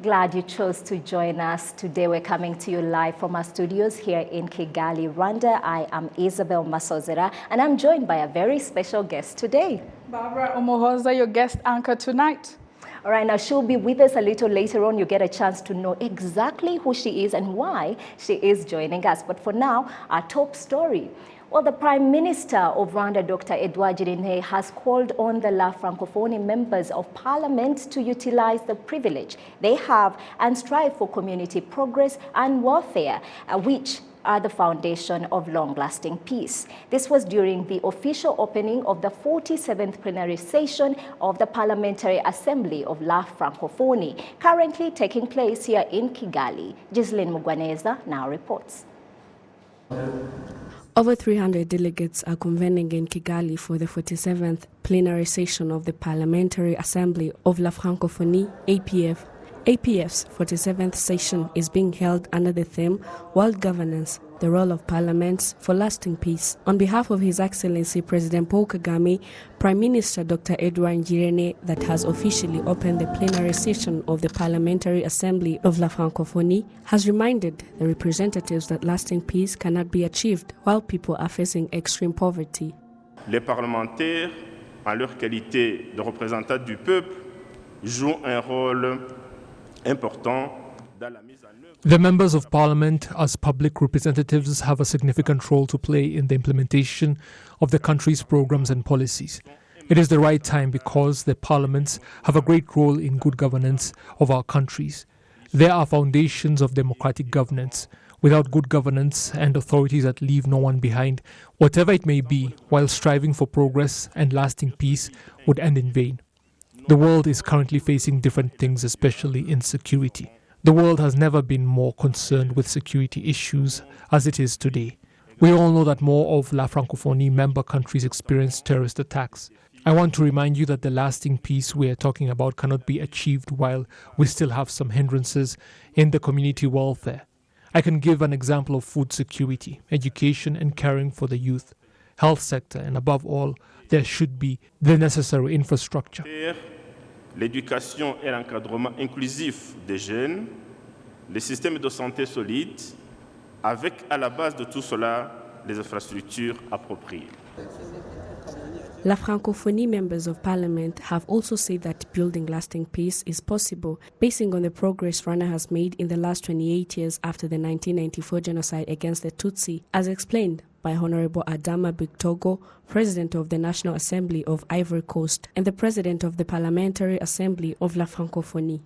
Glad you chose to join us. Today we're coming to you live from our studios here in Kigali, Rwanda. I am Isabel Masozera and I'm joined by a very special guest today. Barbara Omohoza, your guest anchor tonight. All right, now she'll be with us a little later on. You get a chance to know exactly who she is and why she is joining us. But for now, our top story. Well, the Prime Minister of Rwanda, Dr. Edouard Ngirente, has called on the Francophonie Members of Parliament to utilize the privilege they have and strive for community progress and welfare, which are the foundation of long-lasting peace. This was during the official opening of the 47th Plenary Session of the Parliamentary Assembly of La Francophonie, currently taking place here in Kigali. Gislin Mugwaneza now reports. Over 300 delegates are convening in Kigali for the 47th Plenary Session of the Parliamentary Assembly of La Francophonie, APF. APF's 47th session is being held under the theme World Governance, the Role of Parliaments for Lasting Peace. On behalf of His Excellency President Paul Kagame, Prime Minister Dr. Edouard Ngirente, that has officially opened the plenary session of the Parliamentary Assembly of La Francophonie, has reminded the representatives that lasting peace cannot be achieved while people are facing extreme poverty. Les parlementaires, en leur qualité de représentants du peuple, jouent un rôle important dans la mise en œuvre. The members of parliament, as public representatives, have a significant role to play in the implementation of the country's programs and policies. It is the right time because the parliaments have a great role in good governance of our countries. They are foundations of democratic governance. Without good governance and authorities that leave no one behind, whatever it may be, while striving for progress and lasting peace, would end in vain. The world is currently facing different things, especially in security. The world has never been more concerned with security issues as it is today. We all know that more of La Francophonie member countries experience terrorist attacks. I want to remind you that the lasting peace we are talking about cannot be achieved while we still have some hindrances in the community welfare. I can give an example of food security, education and caring for the youth, health sector, and above all, there should be the necessary infrastructure. L'éducation et l'encadrement inclusif des jeunes, les systèmes de santé solides, avec à la base de tout cela les infrastructures appropriées. La Francophonie Members of Parliament have also said that building lasting peace is possible, basing on the progress Rwanda has made in the last 28 years after the 1994 genocide against the Tutsi, as explained by Honorable Adama Bictogo, President of the National Assembly of Ivory Coast and the President of the Parliamentary Assembly of La Francophonie.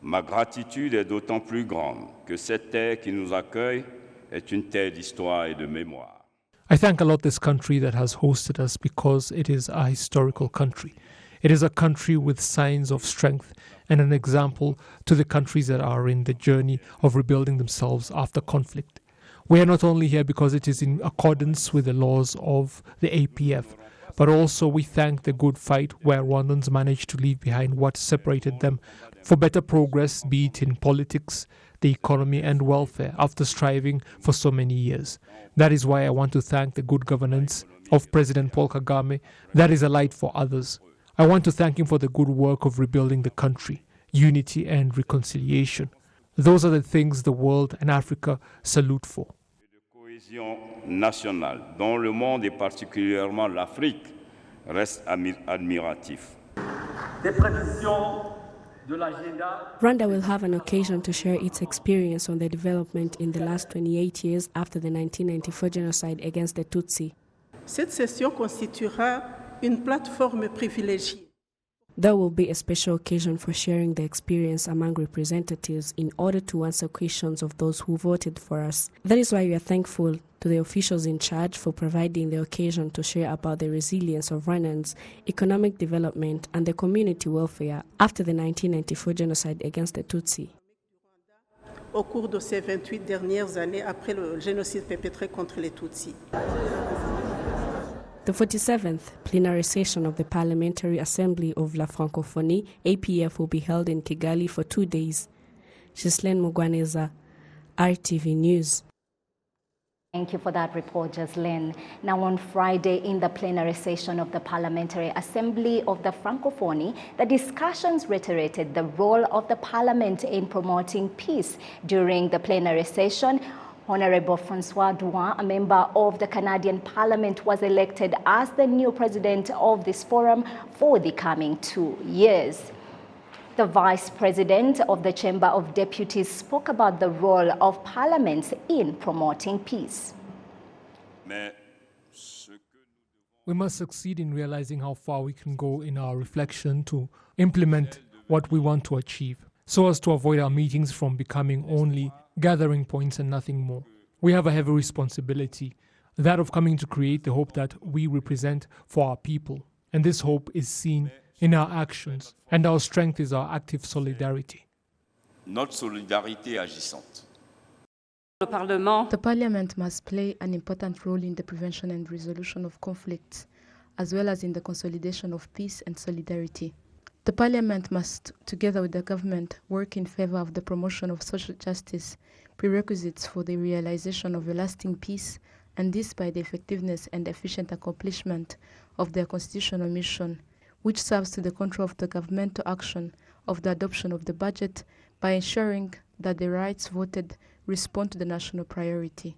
Ma gratitude est d'autant plus grande que cette terre qui nous accueille est une terre d'histoire et de mémoire. I thank a lot this country that has hosted us because it is a historical country. It is a country with signs of strength and an example to the countries that are in the journey of rebuilding themselves after conflict. We are not only here because it is in accordance with the laws of the APF, but also we thank the good fight where Rwandans managed to leave behind what separated them for better progress, be it in politics, the economy and welfare, after striving for so many years. That is why I want to thank the good governance of President Paul Kagame that is a light for others. I want to thank him for the good work of rebuilding the country, unity and reconciliation. Those are the things the world and Africa salute for. Cohésion nationale, dont le monde et particulièrement l'Afrique reste admiratif. Rwanda will have an occasion to share its experience on the development in the last 28 years after the 1994 genocide against the Tutsi. Cette session constituera une plateforme privilégiée. There will be a special occasion for sharing the experience among representatives in order to answer questions of those who voted for us. That is why we are thankful to the officials in charge for providing the occasion to share about the resilience of Rwandans, economic development and the community welfare after the 1994 genocide against the Tutsi. Au cours de ces 28 dernières années après le génocide perpétré contre les Tutsis. The 47th Plenary Session of the Parliamentary Assembly of La Francophonie, APF, will be held in Kigali for 2 days. Gislin Mugwaneza, RTV News. Thank you for that report, Jocelyn. Now on Friday in the plenary session of the Parliamentary Assembly of the Francophonie, the discussions reiterated the role of the Parliament in promoting peace. During the plenary session, Honorable Francois Douin, a member of the Canadian Parliament, was elected as the new president of this forum for the coming 2 years. The Vice President of the Chamber of Deputies spoke about the role of parliaments in promoting peace. We must succeed in realizing how far we can go in our reflection to implement what we want to achieve, so as to avoid our meetings from becoming only gathering points and nothing more. We have a heavy responsibility, that of coming to create the hope that we represent for our people. And this hope is seen in our actions, and our strength is our active solidarity. Notre solidarité agissante. The Parliament must play an important role in the prevention and resolution of conflicts, as well as in the consolidation of peace and solidarity. The Parliament must, together with the government, work in favor of the promotion of social justice, prerequisites for the realization of a lasting peace, and this by the effectiveness and efficient accomplishment of their constitutional mission, which serves to the control of the governmental action of the adoption of the budget by ensuring that the rights voted respond to the national priority.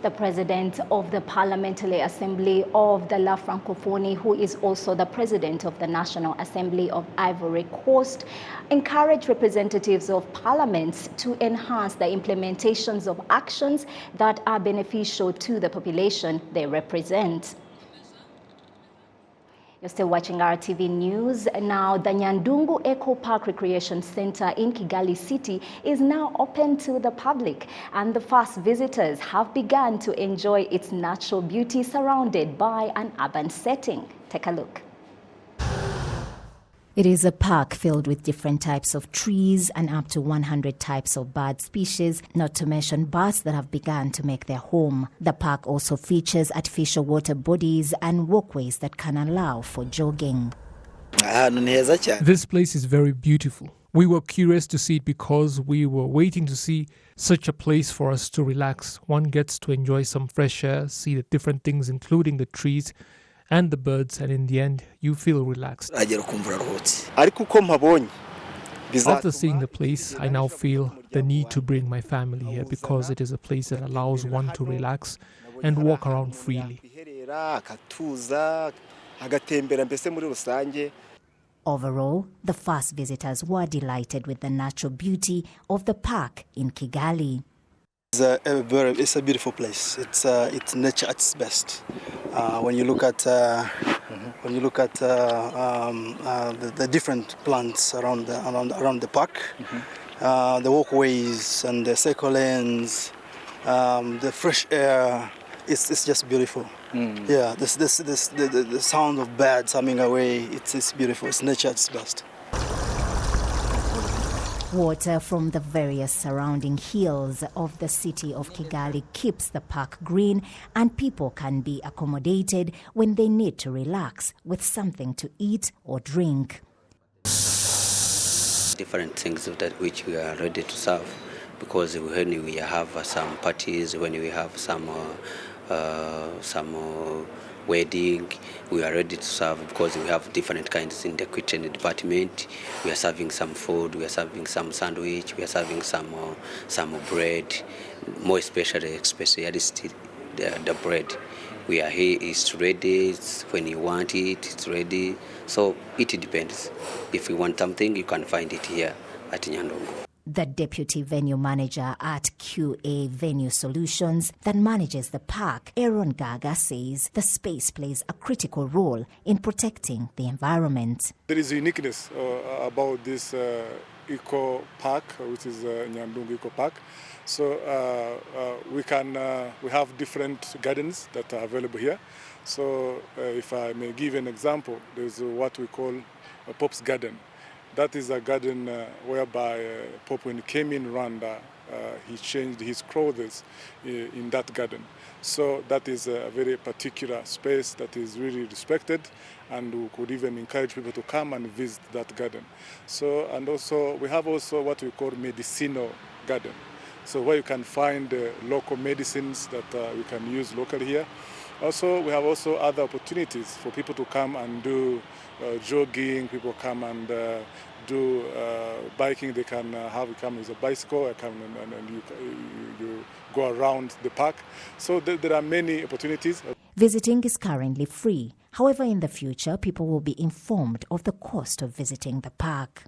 The President of the Parliamentary Assembly of the La Francophonie, who is also the President of the National Assembly of Ivory Coast, encouraged representatives of parliaments to enhance the implementations of actions that are beneficial to the population they represent. You're still watching RTV News. Now, the Nyandungu Eco Park Recreation Center in Kigali City is now open to the public, and the first visitors have begun to enjoy its natural beauty surrounded by an urban setting. Take a look. It is a park filled with different types of trees and up to 100 types of bird species, not to mention birds that have begun to make their home. The park also features artificial water bodies and walkways that can allow for jogging. This place is very beautiful. We were curious to see it because we were waiting to see such a place for us to relax. One gets to enjoy some fresh air, see the different things, including the trees and the birds, and in the end, you feel relaxed. After seeing the place, I now feel the need to bring my family here because it is a place that allows one to relax and walk around freely. Overall, the first visitors were delighted with the natural beauty of the park in Kigali. It's a beautiful place. It's nature at its best. When you look at the different plants around the park, the walkways and the cycle lanes, the fresh air, it's just beautiful. Yeah, the sound of birds humming away, it's beautiful. It's nature at its best. Water from the various surrounding hills of the city of Kigali keeps the park green, and people can be accommodated when they need to relax with something to eat or drink. Different things that which we are ready to serve, because when we have some parties, when we have some wedding, we are ready to serve because we have different kinds in the kitchen department. We are serving some food, we are serving some sandwich, we are serving some bread, more especially the bread. We are here, it's ready, it's when you want it, it's ready. So it depends. If you want something, you can find it here at Nyandungu. The deputy venue manager at QA Venue Solutions that manages the park, Aaron Gaga, says the space plays a critical role in protecting the environment. There is a uniqueness about this eco park, which is Nyandungu Eco Park. So we have different gardens that are available here. So if I may give an example, there's what we call a Pop's Garden. That is a garden whereby Pope, when he came in Rwanda, he changed his clothes in that garden. So that is a very particular space that is really respected, and we could even encourage people to come and visit that garden. So, and also we have also what we call medicinal garden. so where you can find local medicines that we can use locally here. Also, we have also other opportunities for people to come and do jogging. People come and do biking. They can come with a bicycle and you go around the park. So there are many opportunities. Visiting is currently free. However, in the future, people will be informed of the cost of visiting the park.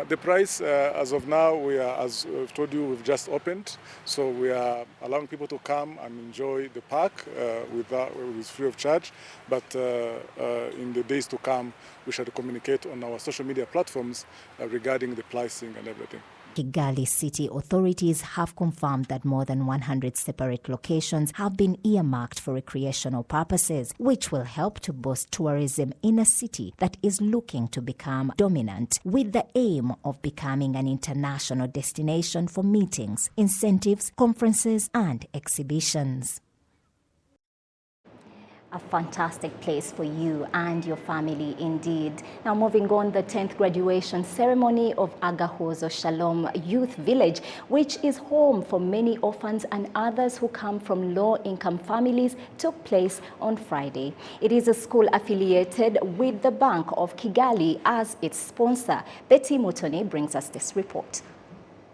The price, as of now, as I've told you, we've just opened. So we are allowing people to come and enjoy the park with free of charge. But in the days to come, we shall communicate on our social media platforms regarding the pricing and everything. Kigali city authorities have confirmed that more than 100 separate locations have been earmarked for recreational purposes, which will help to boost tourism in a city that is looking to become dominant, with the aim of becoming an international destination for meetings, incentives, conferences, and exhibitions. A fantastic place for you and your family indeed. Now moving on, the 10th graduation ceremony of Agahozo Shalom Youth Village, which is home for many orphans and others who come from low-income families, took place on Friday. It is a school affiliated with the Bank of Kigali as its sponsor. Betty Mutoni brings us this report.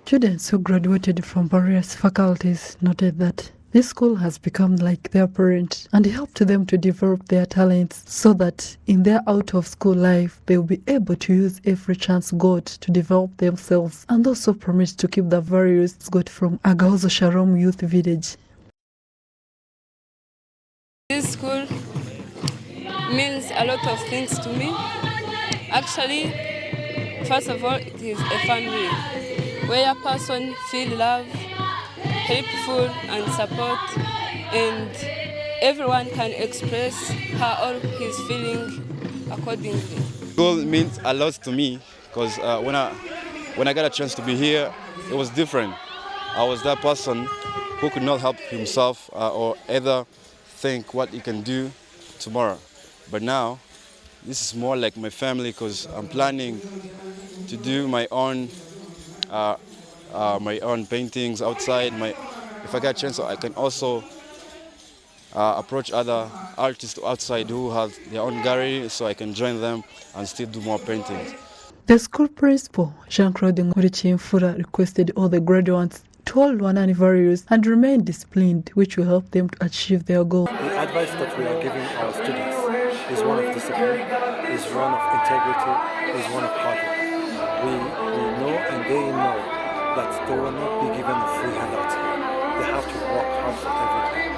Students who graduated from various faculties noted that this school has become like their parent and helped them to develop their talents so that in their out-of-school life, they will be able to use every chance got to develop themselves and also promise to keep the values got from Agahozo Shalom Youth Village. This school means a lot of things to me. Actually, first of all, it is a family where a person feels love, helpful and support, and everyone can express how he's feeling accordingly. School means a lot to me because when I got a chance to be here, it was different. I was that person who could not help himself or either think what he can do tomorrow. But now, this is more like my family because I'm planning to do my own paintings outside. If I get a chance, I can also approach other artists outside who have their own gallery, so I can join them and still do more paintings. The school principal, Jean-Claude Ngurichimfura, requested all the graduates to hold one values and remain disciplined, which will help them to achieve their goal. The advice that we are giving our students is one of discipline, is one of integrity, is one of hard work. We know and they know that they will not be given a free handout here. They have to work hard for everything.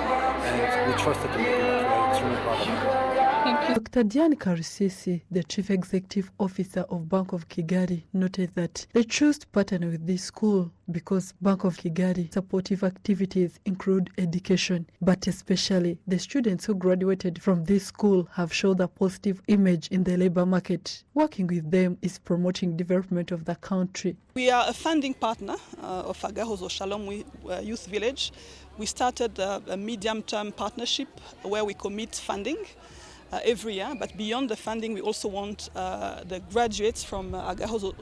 And we trust that they will do it. We are extremely proud of them. Thank you. Dr. Diane Karusisi, the Chief Executive Officer of Bank of Kigali, noted that they chose to partner with this school because Bank of Kigali supportive activities include education, but especially the students who graduated from this school have shown a positive image in the labor market. Working with them is promoting development of the country. We are a funding partner of Agahozo Shalom Youth Village. We started a medium-term partnership where we commit funding every year, but beyond the funding, we also want the graduates from Agahozo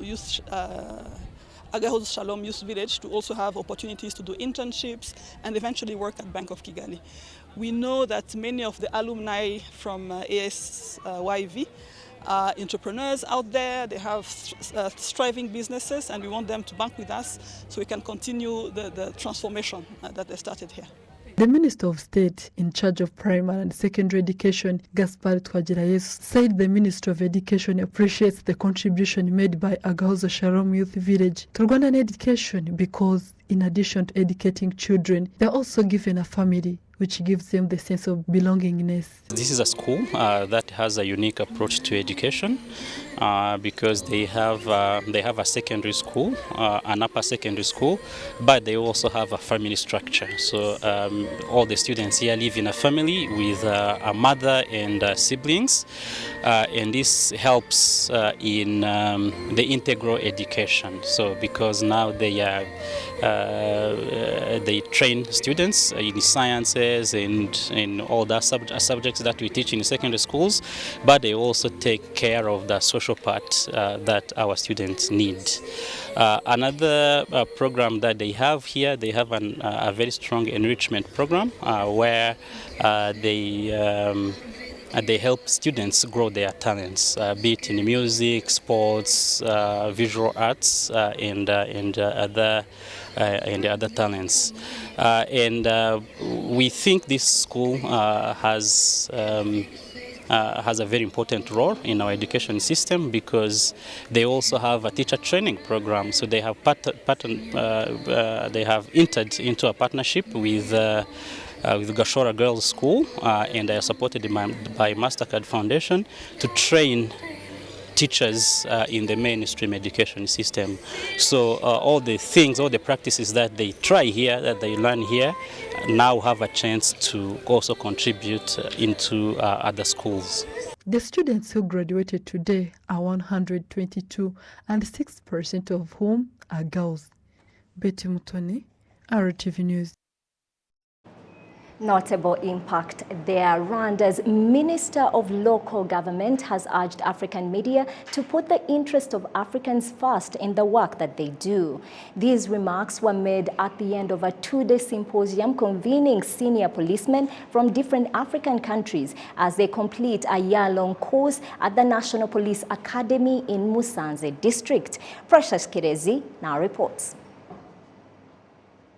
Shalom Youth Village to also have opportunities to do internships and eventually work at Bank of Kigali. We know that many of the alumni from ASYV are entrepreneurs out there. They have thriving businesses, and we want them to bank with us so we can continue the transformation that they started here. The Minister of State in charge of primary and secondary education, Gaspar Twagirayesu, said the Ministry of Education appreciates the contribution made by Agahozo Shalom Youth Village to Rwandan education because, in addition to educating children, they are also given a family, which gives them the sense of belongingness. This is a school that has a unique approach to education because they have a secondary school, an upper secondary school, but they also have a family structure. So all the students here live in a family with a mother and siblings, and this helps in the integral education. So because now they train students in sciences, languages and in all the subjects that we teach in secondary schools, but they also take care of the social part that our students need. Another program that they have here, they have a very strong enrichment program where they help students grow their talents, be it in music, sports, visual arts, and other talents. And we think this school has a very important role in our education system because they also have a teacher training program. So they have they have entered into a partnership with Gashora Girls School, and they are supported by MasterCard Foundation to train teachers in the mainstream education system. So all the practices that they try here, that they learn here, now have a chance to also contribute into other schools. The students who graduated today are 122, and 6% of whom are girls. Betty Mutoni, RwandaTV News. Notable impact there. Rwanda's Minister of Local Government has urged African media to put the interest of Africans first in the work that they do. These remarks were made at the end of a two-day symposium convening senior policemen from different African countries as they complete a year-long course at the National Police Academy in Musanze District. Precious Kirezi now reports.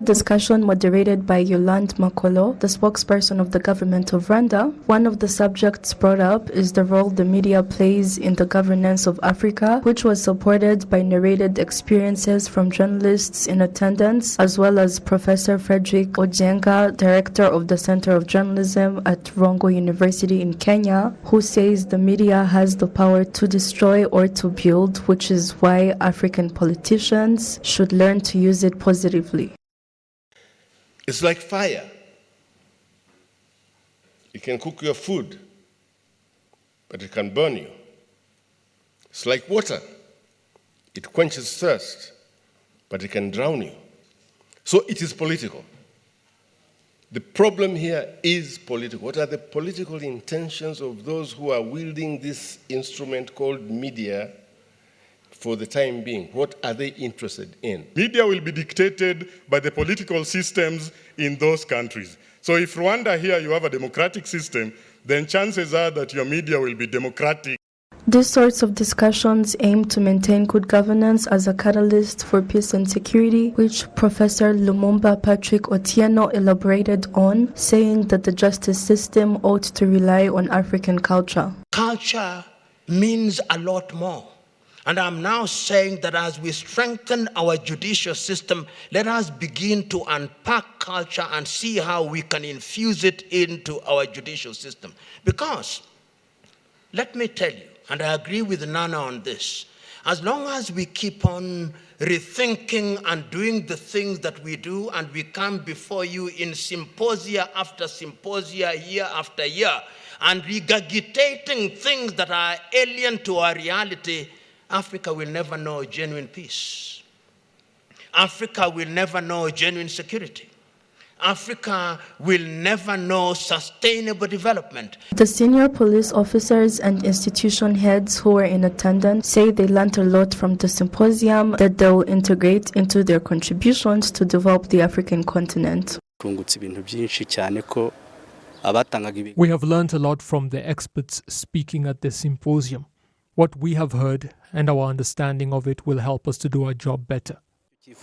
Discussion moderated by Yolande Makolo, the spokesperson of the government of Rwanda. One of the subjects brought up is the role the media plays in the governance of Africa, which was supported by narrated experiences from journalists in attendance, as well as Professor Frederick Ojenga, director of the Center of Journalism at Rongo University in Kenya, who says the media has the power to destroy or to build, which is why African politicians should learn to use it positively. It's like fire. You can cook your food, but it can burn you. It's like water. It quenches thirst, but it can drown you. So it is political. The problem here is political. What are the political intentions of those who are wielding this instrument called media for the time being? What are they interested in? Media will be dictated by the political systems in those countries. So if Rwanda here you have a democratic system, then chances are that your media will be democratic. These sorts of discussions aim to maintain good governance as a catalyst for peace and security, which Professor Lumumba Patrick Otieno elaborated on, saying that the justice system ought to rely on African culture. Culture means a lot more. And I'm now saying that as we strengthen our judicial system, let us begin to unpack culture and see how we can infuse it into our judicial system. Because, let me tell you, and I agree with Nana on this, as long as we keep on rethinking and doing the things that we do, and we come before you in symposia after symposia, year after year, and regurgitating things that are alien to our reality, Africa will never know genuine peace. Africa will never know genuine security. Africa will never know sustainable development. The senior police officers and institution heads who were in attendance say they learned a lot from the symposium that they will integrate into their contributions to develop the African continent. We have learned a lot from the experts speaking at the symposium. What we have heard and our understanding of it will help us to do our job better. And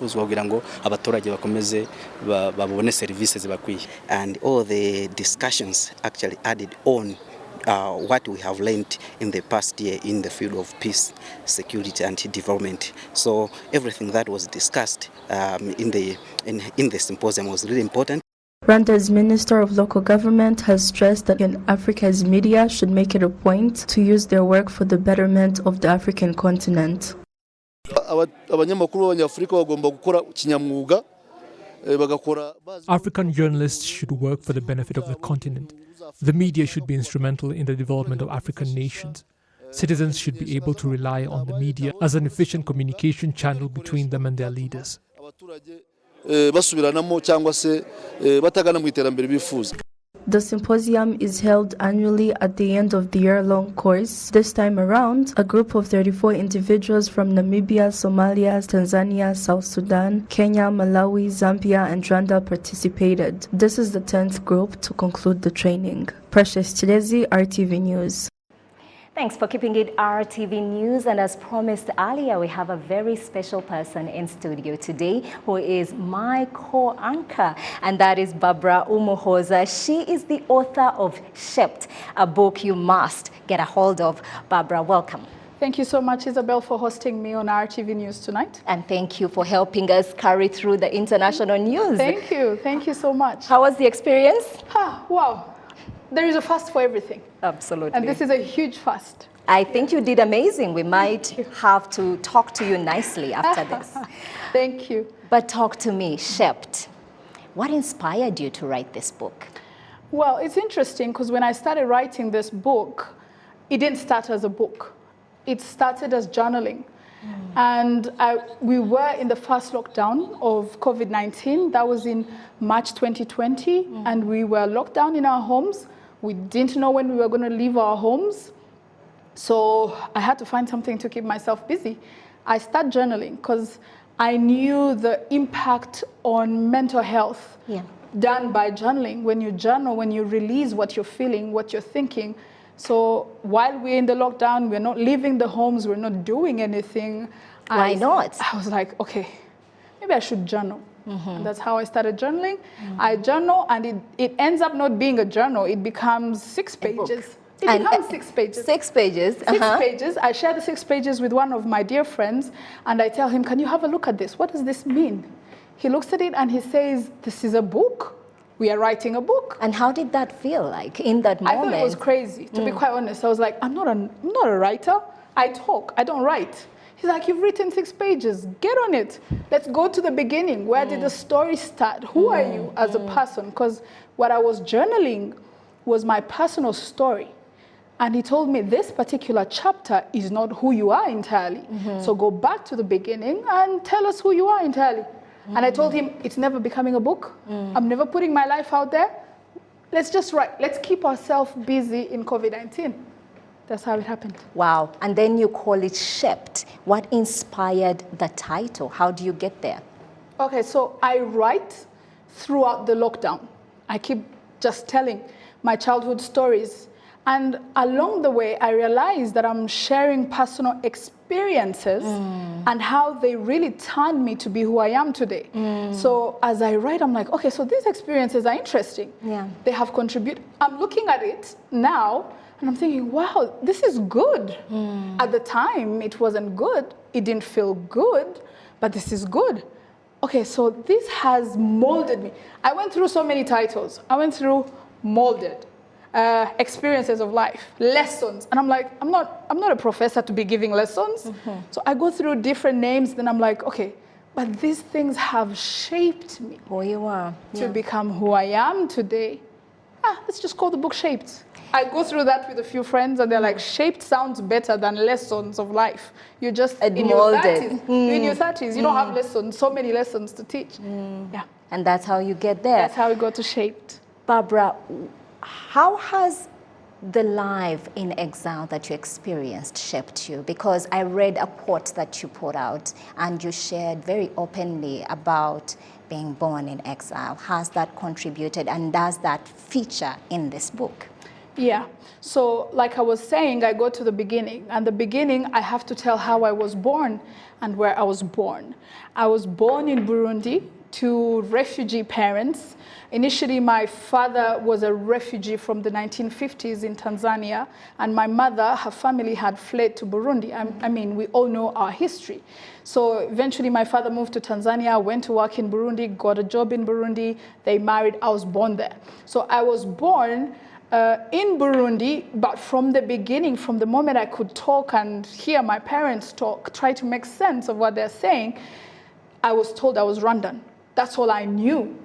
all the discussions actually added on what we have learned in the past year in the field of peace, security and development. So everything that was discussed in the symposium was really important. Rwanda's Minister of Local Government has stressed that Africa's media should make it a point to use their work for the betterment of the African continent. African journalists should work for the benefit of the continent. The media should be instrumental in the development of African nations. Citizens should be able to rely on the media as an efficient communication channel between them and their leaders. basubiranamo cyangwa se batagana mu iterambere bifuza. The symposium is held annually at the end of the year-long course. This time around, a group of 34 individuals from Namibia, Somalia, Tanzania, South Sudan, Kenya, Malawi, Zambia, and Rwanda participated. This is the 10th group to conclude the training. Precious Chidezi, RTV News. Thanks for keeping it RTV News, and as promised earlier, we have a very special person in studio today who is my co-anchor, and that is Barbara Umuhoza. She is the author of Shaped, a book you must get a hold of. Barbara, welcome. Thank you so much, Isabel, for hosting me on RTV News tonight. And thank you for helping us carry through the international news. Thank you. Thank you so much. How was the experience? Wow. There is a fast for everything. Absolutely. And this is a huge fast. I think you did amazing. We might have to talk to you nicely after this. Thank you. But talk to me, Shaped. What inspired you to write this book? Well, it's interesting because when I started writing this book, it didn't start as a book. It started as journaling. And we were in the first lockdown of COVID-19. That was in March 2020. And we were locked down in our homes. We didn't know when we were going to leave our homes. So I had to find something to keep myself busy. I started journaling because I knew the impact on mental health done by journaling. When you journal, when you release what you're feeling, what you're thinking. So while we're in the lockdown, we're not leaving the homes, we're not doing anything. Why not? I was like, okay, maybe I should journal. And that's how I started journaling. I journal, and it ends up not being a journal. It becomes 6 pages. It becomes 6 pages. 6 pages? 6 pages. I share the 6 pages with one of my dear friends, and I tell him, can you have a look at this? What does this mean? He looks at it and he says, this is a book. We are writing a book. And how did that feel like in that moment? I thought it was crazy, to be quite honest. I was like, I'm not a writer. I talk, I don't write. He's like, you've written 6 pages. Get on it. Let's go to the beginning. Where did the story start? Who are you as a person? Because what I was journaling was my personal story. And he told me this particular chapter is not who you are entirely. So go back to the beginning and tell us who you are entirely. And I told him, it's never becoming a book. I'm never putting my life out there. Let's just write. Let's keep ourselves busy in COVID-19. That's how it happened. Wow. And then you call it Shaped. What inspired the title? How do you get there? Okay, so I write throughout the lockdown. I keep just telling my childhood stories. And along the way, I realized that I'm sharing personal experiences and how they really turned me to be who I am today. So as I write, I'm like, okay, so these experiences are interesting. They have contributed. I'm looking at it now, and I'm thinking, wow, this is good. At the time, it wasn't good. It didn't feel good, but this is good. Okay, so this has molded me. I went through so many titles. I went through molded. Experiences of life, lessons, and I'm like, I'm not a professor to be giving lessons. So I go through different names, then I'm like, okay, but these things have shaped me. Who you are. To become who I am today. Let's just call the book Shaped. I go through that with a few friends, and they're like, Shaped sounds better than lessons of life. You're just in your 30s. You're in your 30s. You don't have lessons, so many lessons to teach. Yeah. And that's how you get there. That's how we got to Shaped. Barbara, how has the life in exile that you experienced shaped you? Because I read a quote that you put out, and you shared very openly about being born in exile. Has that contributed, and does that feature in this book? Yeah. So like I was saying, I go to the beginning. And the beginning, I have to tell how I was born and where I was born. I was born in Burundi to refugee parents. Initially, my father was a refugee from the 1950s in Tanzania, and my mother, her family had fled to Burundi. I mean, we all know our history. So eventually, my father moved to Tanzania, went to work in Burundi, got a job in Burundi. They married. I was born there. So I was born in Burundi, but from the beginning, from the moment I could talk and hear my parents talk, try to make sense of what they're saying, I was told I was Rwandan. That's all I knew.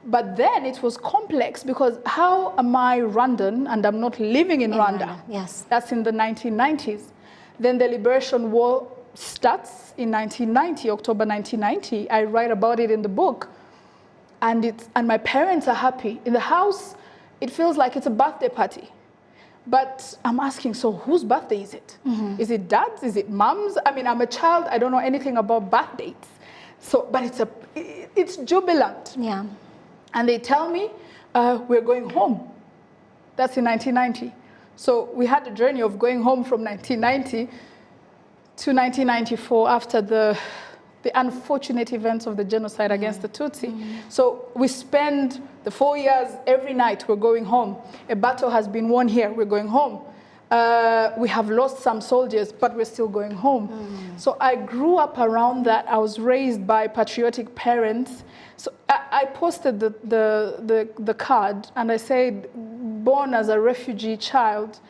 But then it was complex, because how am I Rwandan and I'm not living in Rwanda? Yes. That's in the 1990s. Then the Liberation War starts in 1990, October 1990. I write about it in the book. And my parents are happy. In the house, it feels like it's a birthday party. But I'm asking, so whose birthday is it? Mm-hmm. Is it dad's? Is it mom's? I mean, I'm a child. I don't know anything about birth dates. So, but it's jubilant. Yeah. And they tell me, we're going home. That's in 1990. So we had a journey of going home from 1990 to 1994 after the unfortunate events of the genocide against the Tutsi. Mm-hmm. So we spend the 4 years, every night we're going home. A battle has been won here, we're going home. We have lost some soldiers, but we're still going home. Mm. So I grew up around that. I was raised by patriotic parents. So I posted the card and I said, born as a refugee child,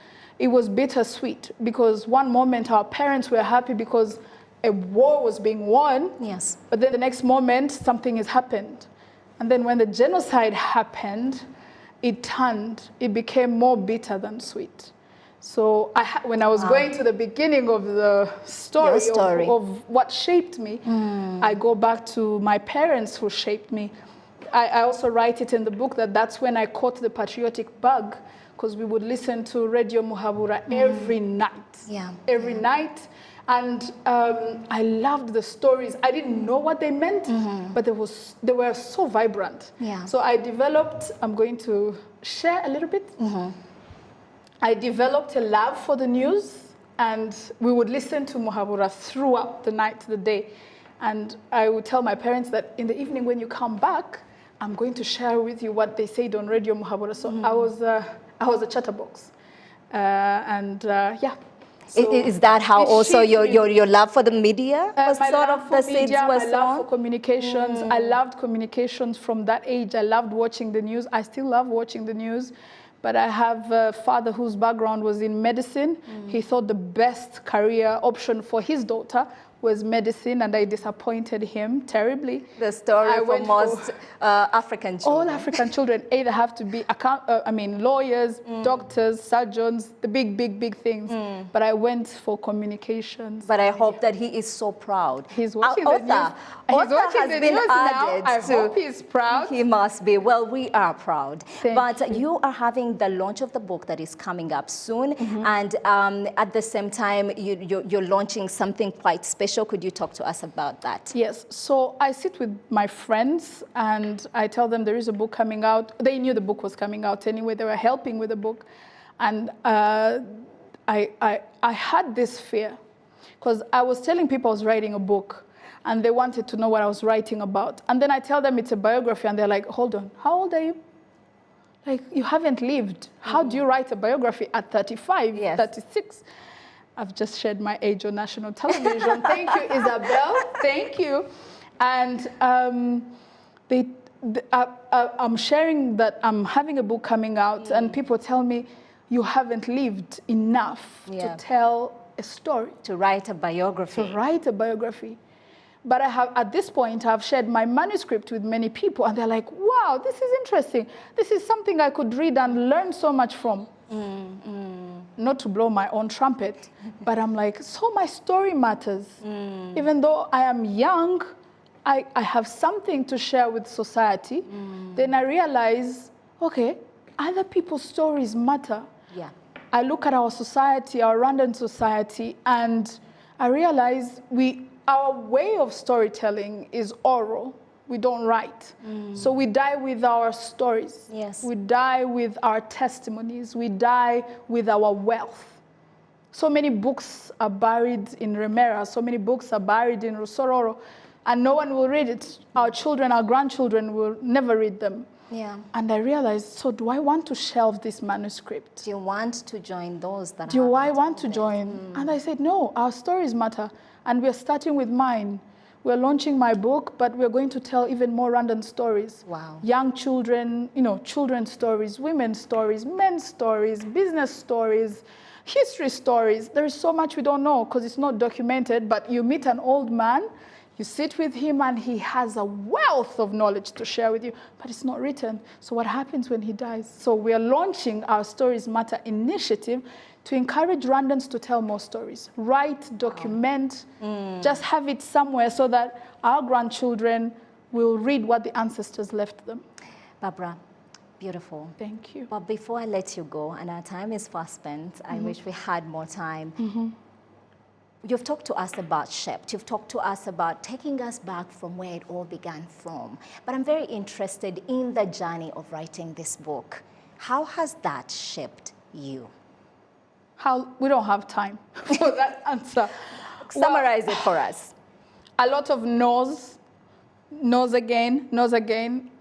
it was bittersweet because one moment our parents were happy because a war was being won. Yes. But then the next moment, something has happened. And then when the genocide happened, it turned. It became more bitter than sweet. So when I was going to the beginning of the story. Of what shaped me, I go back to my parents who shaped me. I also write it in the book that's when I caught the patriotic bug, because we would listen to Radio Muhabura every night. Yeah. Every night. And I loved the stories. I didn't know what they meant, but they were so vibrant. Yeah. So I developed, I'm going to share a little bit. I developed a love for the news, and we would listen to Muhabura throughout the night, the day. And I would tell my parents that in the evening when you come back, I'm going to share with you what they said on Radio Muhabura. So I was a chatterbox. Yeah. So is that how also your love for the media was sort of the seeds were sown? My love for communications. I loved communications from that age. I loved watching the news. I still love watching the news. But I have a father whose background was in medicine. He thought the best career option for his daughter was medicine, and I disappointed him terribly. The story for most African children. All African children either have to be lawyers, doctors, surgeons, the big things. But I went for communications. But I hope that he is so proud. He's watching the news. He's watching the news now. I hope he's proud. He must be. Well, we are proud. But you are having the launch of the book that is coming up soon, and at the same time, you're launching something quite special. Could you talk to us about that? Yes. So I sit with my friends and I tell them there is a book coming out. They knew the book was coming out anyway. They were helping with the book. And I had this fear because I was telling people I was writing a book and they wanted to know what I was writing about. And then I tell them it's a biography and they're like, hold on, how old are you? Like, you haven't lived. How do you write a biography at 35, 36? I've just shared my age on national television. Thank you, Isabel. Thank you. And I'm sharing that I'm having a book coming out, and people tell me, you haven't lived enough to tell a story. To write a biography. To write a biography. But at this point, I've shared my manuscript with many people, and they're like, wow, this is interesting. This is something I could read and learn so much from. Not to blow my own trumpet, but I'm like, so my story matters. Even though I am young, I have something to share with society. Then I realize, okay, other people's stories matter. Yeah. I look at our society, our Rwandan society, and I realize our way of storytelling is oral. We don't write. So we die with our stories. Yes. We die with our testimonies. We die with our wealth. So many books are buried in Remera. So many books are buried in Rusororo. And no one will read it. Our children, our grandchildren will never read them. Yeah. And I realized, so do I want to shelve this manuscript? Do you want to join those that Do I want to join? And I said, no, our stories matter. And we're starting with mine. We're launching my book, but we're going to tell even more Rwandan stories. Wow. Young children, children's stories, women's stories, men's stories, business stories, history stories. There is so much we don't know because it's not documented, but you meet an old man, You sit with him and he has a wealth of knowledge to share with you, but it's not written. So what happens when he dies? So we are launching our Stories Matter initiative to encourage Rwandans to tell more stories. Write, document, just have it somewhere so that our grandchildren will read what the ancestors left them. Barbara, beautiful. Thank you. But before I let you go, and our time is fast spent, I wish we had more time. You've talked to us about SHEPT. You've talked to us about taking us back from where it all began from. But I'm very interested in the journey of writing this book. How has that shaped you? We don't have time for that answer. Summarize it for us. A lot of no's again,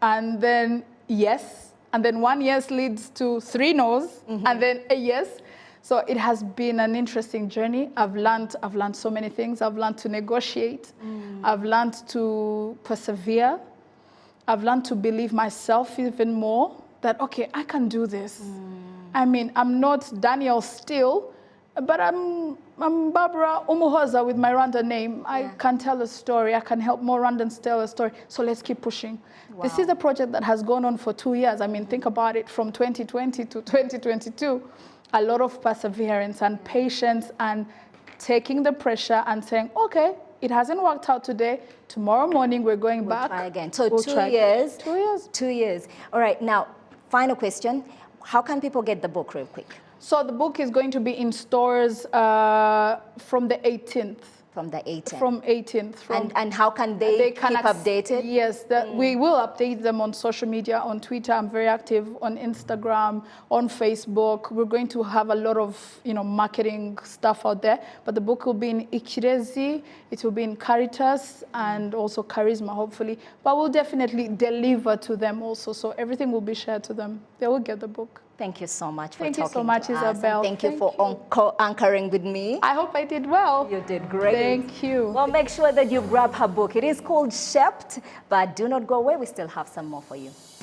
and then yes. And then one yes leads to 3 no's, and then a yes. So it has been an interesting journey. I've learned so many things. I've learned to negotiate. I've learned to persevere. I've learned to believe myself even more, that, okay, I can do this. I mean, I'm not Daniel Steele, but I'm Barbara Umuhoza with my Rwanda name. I can tell a story. I can help more Rwandans tell a story. So let's keep pushing. Wow. This is a project that has gone on for 2 years. I mean, think about it, from 2020 to 2022. A lot of perseverance and patience and taking the pressure and saying, okay, it hasn't worked out today. Tomorrow morning, we're going back. Try again. So we'll 2 years. 2 years. 2 years. All right. Now, final question. How can people get the book real quick? So the book is going to be in stores from the 18th. From the 18th. From 18th. And how can they keep updated? Yes, we will update them on social media, on Twitter. I'm very active on Instagram, on Facebook. We're going to have a lot of marketing stuff out there. But the book will be in Ikirezi, it will be in Caritas, and also Charisma, hopefully. But we'll definitely deliver to them also. So everything will be shared to them. They will get the book. Thank you so much for talking to us. Thank you so much, Isabel. Thank you for anchoring with me. I hope I did well. You did great. Thank you. Well, make sure that you grab her book. It is called SHEPT, but do not go away. We still have some more for you.